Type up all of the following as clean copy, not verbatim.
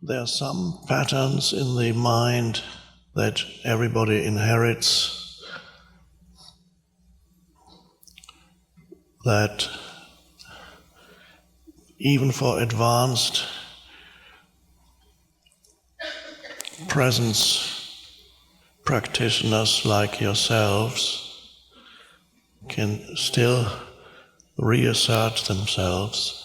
There are some patterns in the mind that everybody inherits, that even for advanced presence practitioners like yourselves can still reassert themselves.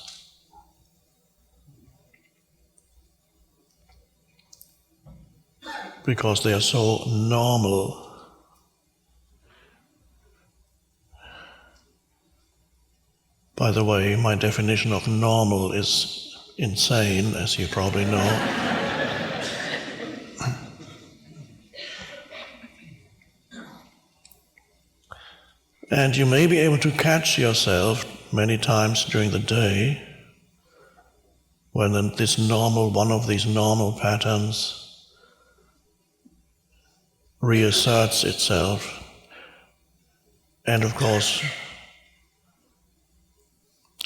Because they are so normal. By the way, my definition of normal is insane, as you probably know. And you may be able to catch yourself many times during the day when one of these normal patterns reasserts itself. And of course,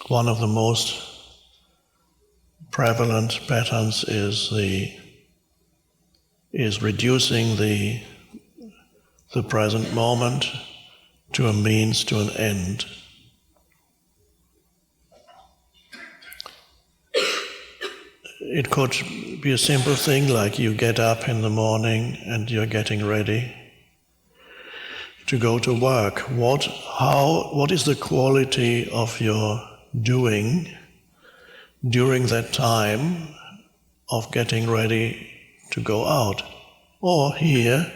one of the most prevalent patterns is reducing the present moment to a means to an end. It could be a simple thing like you get up in the morning and you're getting ready to go to work. What is the quality of your doing during that time of getting ready to go out? Or here,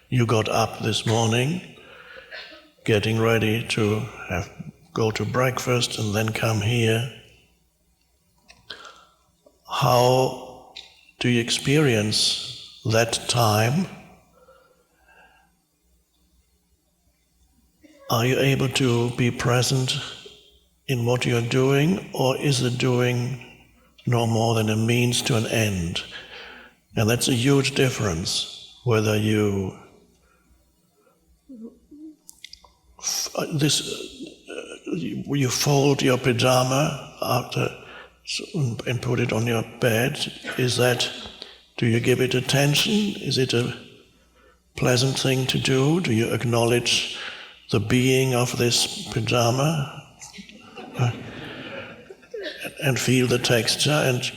you got up this morning, getting ready to go to breakfast and then come here. How do you experience that time? Are you able to be present in what you're doing, or is the doing no more than a means to an end? And that's a huge difference, whether you fold your pajama after and put it on your bed. Do you give it attention? Is it a pleasant thing to do? Do you acknowledge the being of this pajama and feel the texture and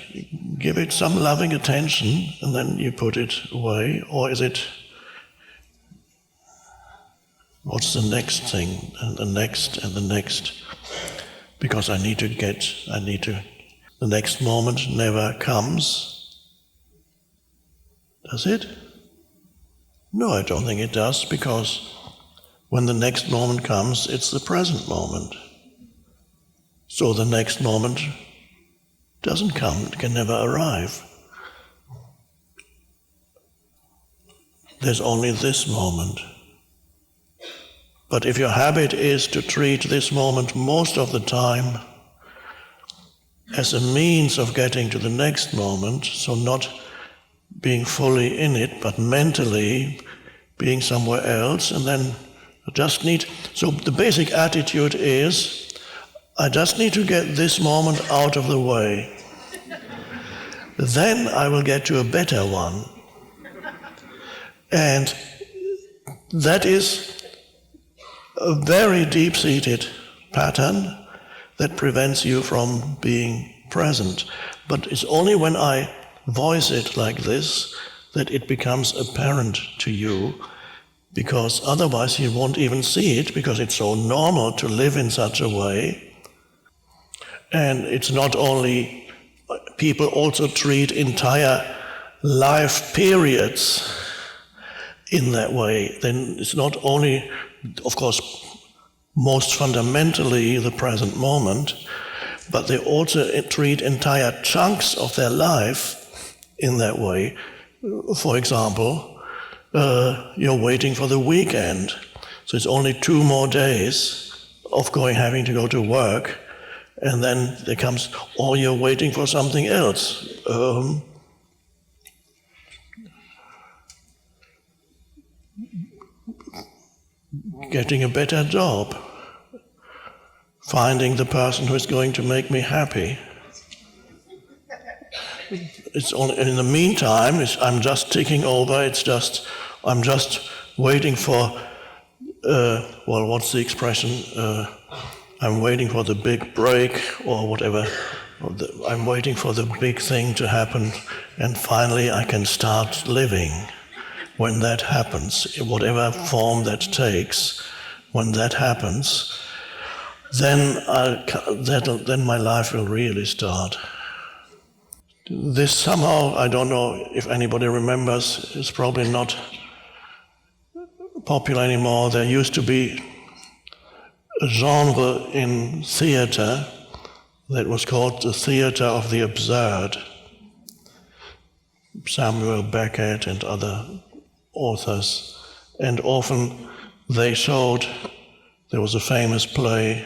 give it some loving attention and then you put it away? Or is it, what's the next thing and the next and the next? Because the next moment never comes. Does it? No, I don't think it does, because when the next moment comes, it's the present moment. So the next moment doesn't come, it can never arrive. There's only this moment. But if your habit is to treat this moment most of the time as a means of getting to the next moment, so not being fully in it, but mentally being somewhere else, and then so the basic attitude is, I just need to get this moment out of the way. Then I will get to a better one. And that is a very deep-seated pattern that prevents you from being present. But it's only when I voice it like this that it becomes apparent to you, because otherwise you won't even see it, because it's so normal to live in such a way. And it's not only, people also treat entire life periods in that way. Then it's not only, of course, most fundamentally the present moment, but they also treat entire chunks of their life in that way. For example, you're waiting for the weekend, so it's only 2 more days of having to go to work, and then there comes, or you're waiting for something else. Getting a better job, finding the person who is going to make me happy. it's only, in the meantime, I'm just ticking over, I'm just waiting for, what's the expression? I'm waiting for the big break or whatever. I'm waiting for the big thing to happen, and finally I can start living. When that happens, in whatever form that takes, when that happens, then my life will really start. This somehow, I don't know if anybody remembers, is probably not popular anymore. There used to be a genre in theatre that was called the theatre of the absurd. Samuel Beckett and other authors. And often they showed, there was a famous play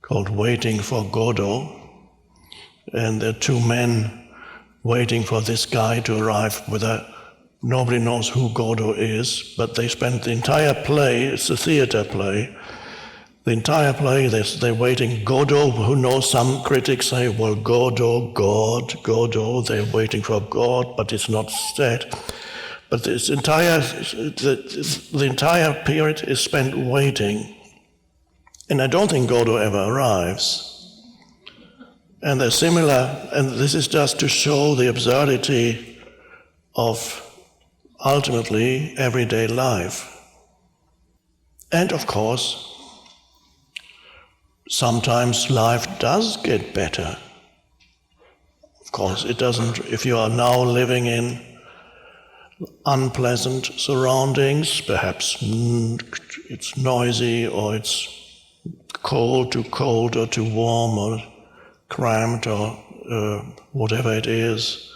called Waiting for Godot, and there are two men waiting for this guy to arrive nobody knows who Godot is, but they spent the entire play, it's a theatre play, the entire play they're waiting. Godot, who knows, some critics say, well, Godot, Godot, they're waiting for God, but it's not said. But the entire period is spent waiting. And I don't think Godot ever arrives. And they're similar, and this is just to show the absurdity of ultimately everyday life. And of course, sometimes life does get better. Of course, it doesn't, if you are now living in unpleasant surroundings, perhaps it's noisy or it's too cold or too warm or cramped or whatever it is.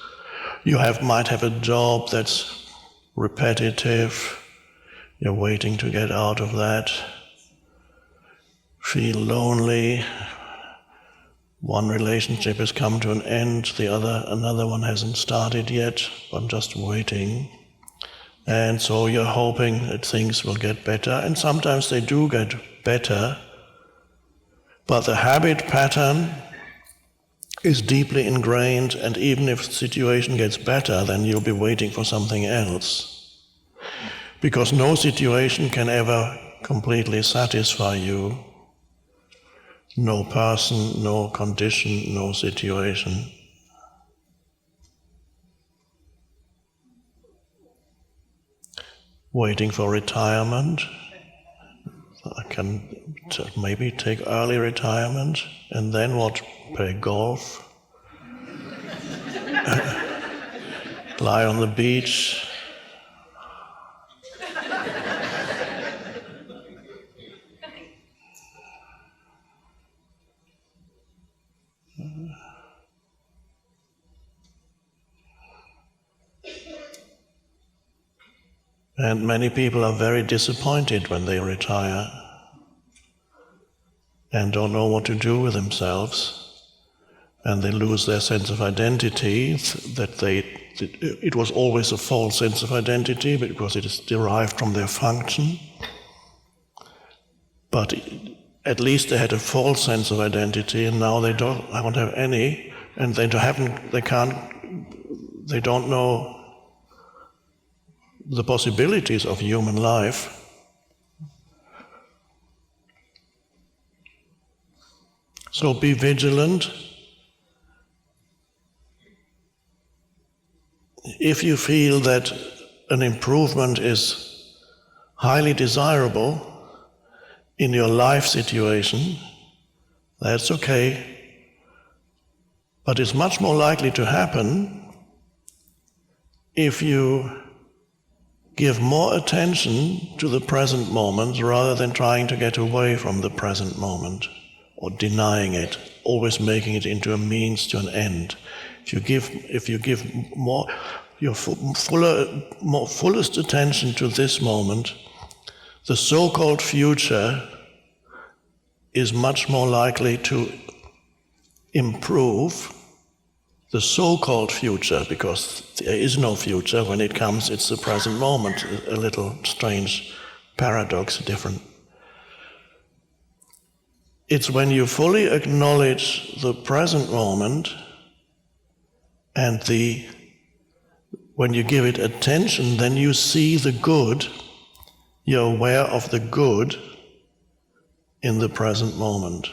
You might have a job that's repetitive, you're waiting to get out of that. Feel lonely, one relationship has come to an end, another one hasn't started yet, I'm just waiting. And so you're hoping that things will get better, and sometimes they do get better, but the habit pattern is deeply ingrained, and even if the situation gets better, then you'll be waiting for something else. Because no situation can ever completely satisfy you. No person, no condition, no situation. Waiting for retirement. I can maybe take early retirement, and then what? Play golf, lie on the beach. And many people are very disappointed when they retire and don't know what to do with themselves, and they lose their sense of identity, it was always a false sense of identity because it is derived from their function. But at least they had a false sense of identity, and now they don't have any, and they don't know the possibilities of human life. So be vigilant. If you feel that an improvement is highly desirable in your life situation, that's okay. But it's much more likely to happen if you give more attention to the present moment rather than trying to get away from the present moment or denying it, always making it into a means to an end. If you give more your fullest attention to this moment, the so-called future is much more likely to improve. The so-called future, because there is no future, when it comes, it's the present moment, a little strange paradox, different. It's when you fully acknowledge the present moment And when you give it attention, then you see the good, you're aware of the good in the present moment.